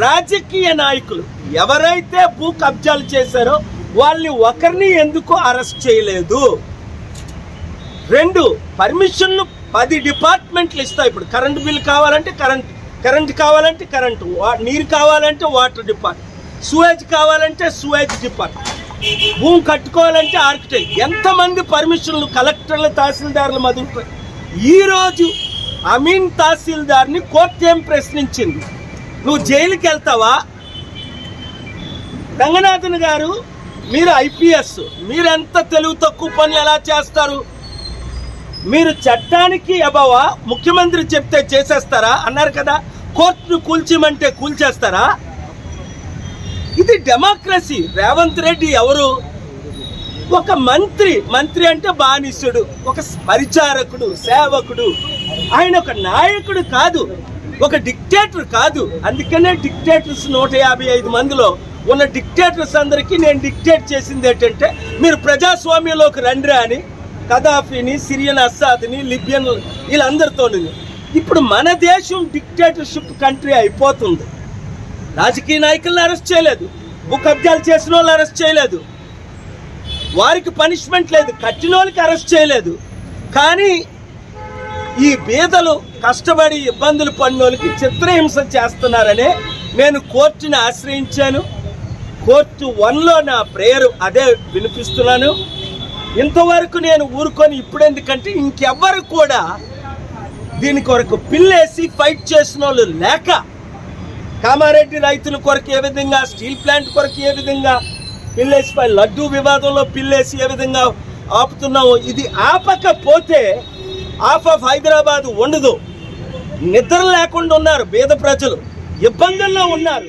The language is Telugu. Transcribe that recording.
రాజకీయ నాయకులు ఎవరైతే భూ కబ్జాలు చేశారో వాళ్ళని ఒకరిని ఎందుకు అరెస్ట్ చేయలేదు? 2, పర్మిషన్లు 10 డిపార్ట్మెంట్లు ఇస్తాయి. ఇప్పుడు కరెంట్ బిల్ కావాలంటే కరెంట్ కావాలంటే కరెంటు, నీరు కావాలంటే వాటర్ డిపార్ట్మెంట్, సూయేజ్ కావాలంటే సూయేజ్ డిపార్ట్మెంట్, భూమి కట్టుకోవాలంటే ఆర్కిటెక్ట్. ఎంతమంది పర్మిషన్లు కలెక్టర్లు, తహసీల్దారులు మొదలు. ఈరోజు అమీన్ తహసీల్దార్ని కోర్టు ఏం ప్రశ్నించింది? నువ్వు జైలుకి వెళ్తావా? రంగనాథన్ గారు, మీరు ఐపీఎస్, మీరెంత తెలుగు తక్కువ పనులు ఎలా చేస్తారు? మీరు చట్టానికి అబవా? ముఖ్యమంత్రి చెప్తే చేసేస్తారా అన్నారు కదా. కోర్టును కూల్చిమంటే కూల్చేస్తారా? ఇది డెమోక్రసీ. రేవంత్ రెడ్డి ఎవరు? ఒక మంత్రి అంటే బానిసుడు, ఒక పరిచారకుడు, సేవకుడు. ఆయన ఒక నాయకుడు కాదు, ఒక డిక్టేటర్ కాదు. అందుకనే డిక్టేటర్స్ 155 మందిలో ఉన్న డిక్టేటర్స్ అందరికీ నేను డిక్టేట్ చేసింది ఏంటంటే, మీరు ప్రజాస్వామ్యంలోకి రండి అని కదాఫీని, సిరియన్ అస్సాద్ని, లిబియన్ వీళ్ళందరితో. ఇప్పుడు మన దేశం డిక్టేటర్షిప్ కంట్రీ అయిపోతుంది. రాజకీయ నాయకులను అరెస్ట్ చేయలేదు, భూ కబ్జాలు చేసిన వాళ్ళు అరెస్ట్ చేయలేదు, వారికి పనిష్మెంట్ లేదు, కట్టిన వాళ్ళకి అరెస్ట్ చేయలేదు. కానీ ఈ బీదలు కష్టపడి ఇబ్బందులు పడినోళ్ళకి చిత్రహింస చేస్తున్నారనే నేను కోర్టుని ఆశ్రయించాను. కోర్టు 1లో నా ప్రేయర్ అదే వినిపిస్తున్నాను. ఇంతవరకు నేను ఊరుకొని ఇప్పుడెందుకంటే ఇంకెవ్వరు కూడా దీని కొరకు పిల్లేసి ఫైట్ చేసిన వాళ్ళు లేక, కామారెడ్డి రైతుల కొరకు ఏ విధంగా, స్టీల్ ప్లాంట్ కొరకు ఏ విధంగా పిల్లేసి, లడ్డూ వివాదంలో పిల్లేసి ఏ విధంగా ఆపుతున్నాము. ఇది ఆపకపోతే ఆఫ్ హైదరాబాద్ ఉండదు. నిద్ర లేకుండా ఉన్నారు, పేద ప్రజలు ఇబ్బందుల్లో ఉన్నారు.